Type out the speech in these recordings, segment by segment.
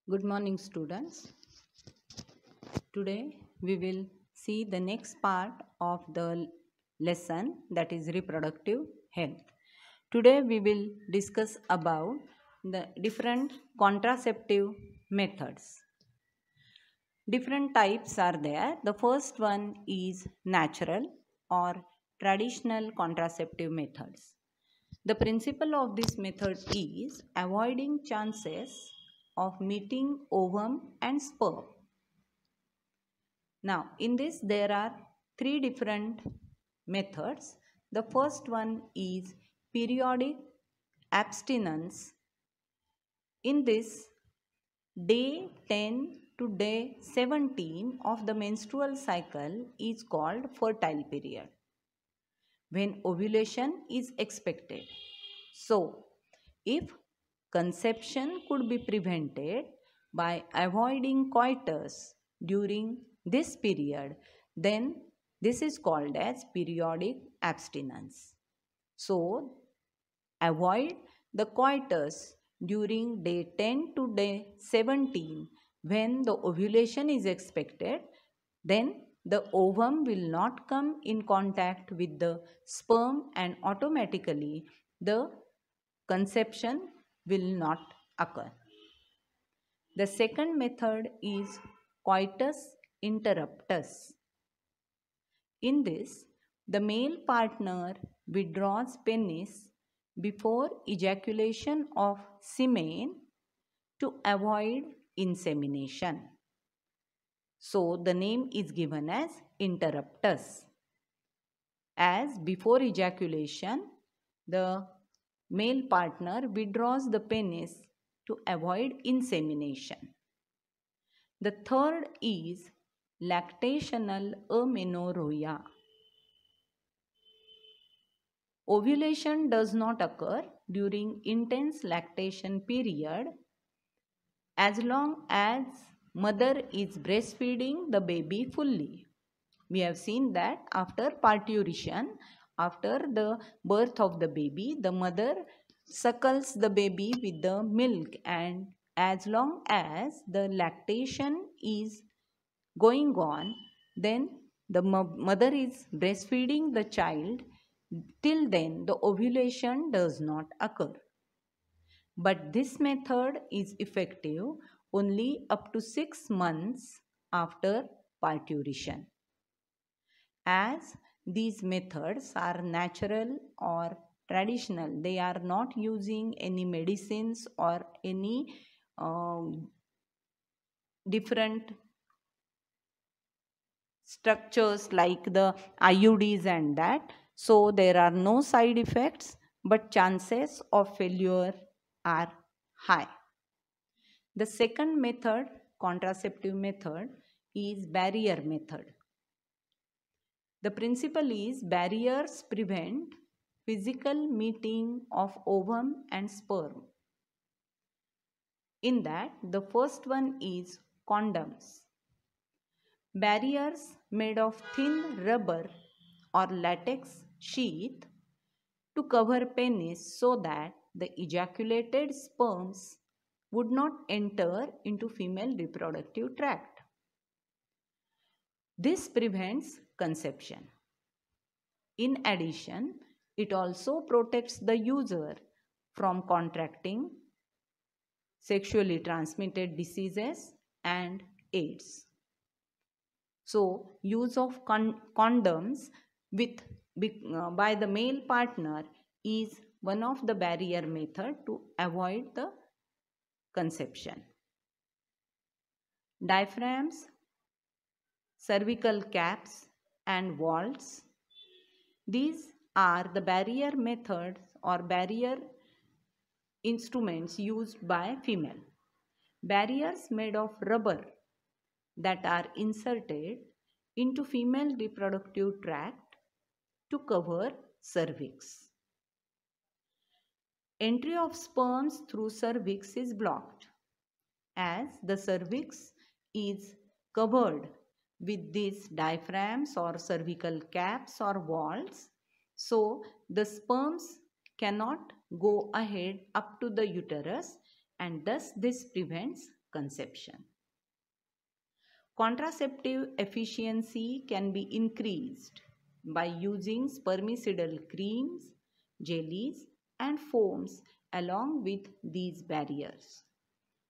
Good morning, students. Today we will see the next part of the lesson, that is reproductive health. Today we will discuss about the different contraceptive methods. Different types are there. The first one is natural or traditional contraceptive methods. The principle of this method is avoiding chances of meeting ovum and sperm. Now, in this there are three different methods. The first one is periodic abstinence. In this, day 10 to day 17 of the menstrual cycle is called fertile period, when ovulation is expected. So, if conception could be prevented by avoiding coitus during this period, then this is called as periodic abstinence. So, avoid the coitus during day 10 to day 17 when the ovulation is expected, then the ovum will not come in contact with the sperm and automatically the conception will not occur. The second method is coitus interruptus. In this, the male partner withdraws penis before ejaculation of semen to avoid insemination. So, the name is given as interruptus. As before ejaculation, the male partner withdraws the penis to avoid insemination. The third is lactational amenorrhea. Ovulation does not occur during intense lactation period as long as mother is breastfeeding the baby fully. We have seen that after parturition, after the birth of the baby, the mother suckles the baby with the milk, and as long as the lactation is going on, then the mother is breastfeeding the child. Till then, the ovulation does not occur. But this method is effective only up to 6 months after parturition. As these methods are natural or traditional, they are not using any medicines or any different structures like the IUDs and that. So there are no side effects, but chances of failure are high. The second method, contraceptive method, is barrier method. The principle is barriers prevent physical meeting of ovum and sperm. In that, the first one is condoms. Barriers made of thin rubber or latex sheath to cover penis so that the ejaculated sperms would not enter into female reproductive tract. This prevents conception. In addition, it also protects the user from contracting sexually transmitted diseases and AIDS. So, use of condoms by the male partner is one of the barrier method to avoid the conception. Diaphragms, cervical caps and vaults. These are the barrier methods or barrier instruments used by female. Barriers made of rubber that are inserted into female reproductive tract to cover cervix. Entry of sperms through cervix is blocked as the cervix is covered with these diaphragms or cervical caps or vaults. So the sperms cannot go ahead up to the uterus, and thus this prevents conception. Contraceptive efficiency can be increased by using spermicidal creams, jellies, and foams along with these barriers.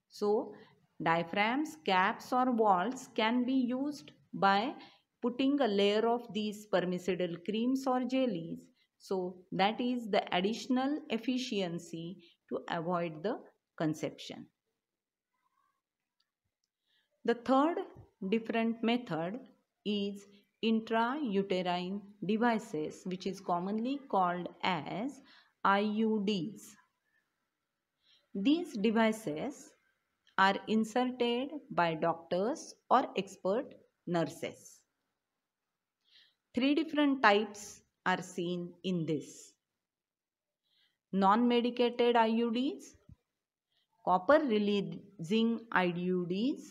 So, diaphragms, caps, or walls can be used by putting a layer of these spermicidal creams or jellies. So, that is the additional efficiency to avoid the conception. The third different method is intrauterine devices, which is commonly called as IUDs. These devices are inserted by doctors or expert nurses. Three different types are seen in this: non-medicated IUDs, copper releasing IUDs,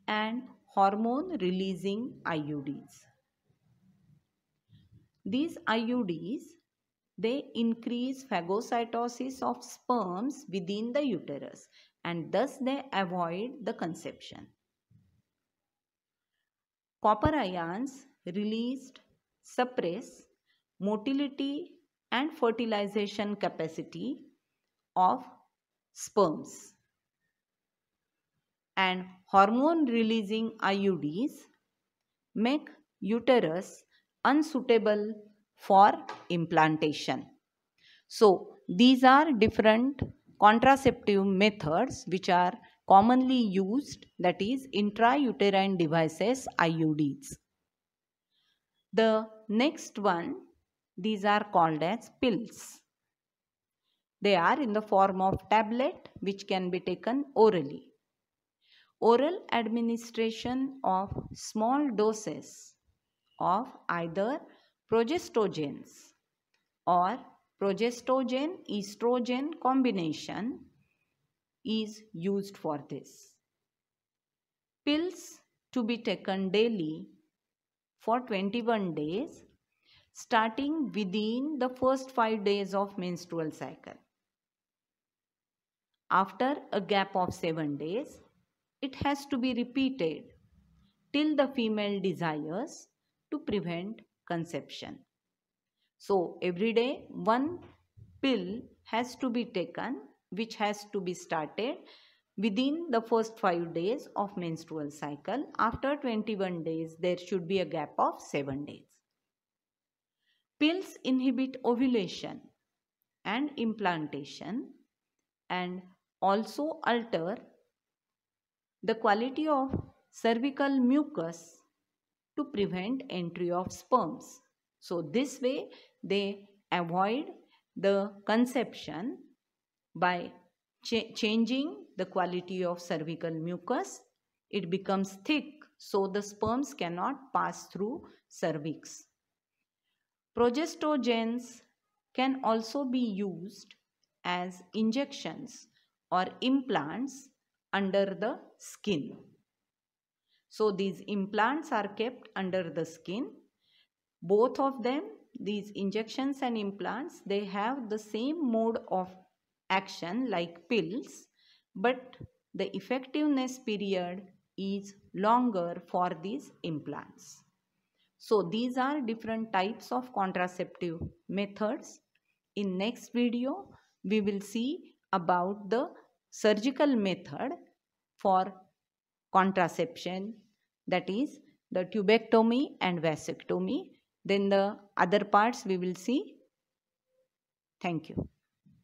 and hormone releasing IUDs. These IUDs, they increase phagocytosis of sperms within the uterus, and thus they avoid the conception. Copper ions released suppress motility and fertilization capacity of sperms, and hormone releasing IUDs make uterus unsuitable for implantation. So, these are different contraceptive methods which are commonly used, that is intrauterine devices, IUDs. The next one, these are called as pills. They are in the form of tablet which can be taken orally. Oral administration of small doses of either progestogens or progestogen-estrogen combination is used for this. Pills to be taken daily for 21 days starting within the first 5 days of menstrual cycle. After a gap of 7 days, it has to be repeated till the female desires to prevent conception. So, every day one pill has to be taken, which has to be started within the first 5 days of menstrual cycle. After 21 days, there should be a gap of 7 days. Pills inhibit ovulation and implantation and also alter the quality of cervical mucus to prevent entry of sperms. So, this way they avoid the conception by changing the quality of cervical mucus. It becomes thick, so the sperms cannot pass through cervix. Progestogens can also be used as injections or implants under the skin. So, these implants are kept under the skin. Both of them, these injections and implants, they have the same mode of action like pills, but the effectiveness period is longer for these implants. So, these are different types of contraceptive methods. In next video, we will see about the surgical method for contraception, that is the tubectomy and vasectomy. Then the other parts we will see. Thank you.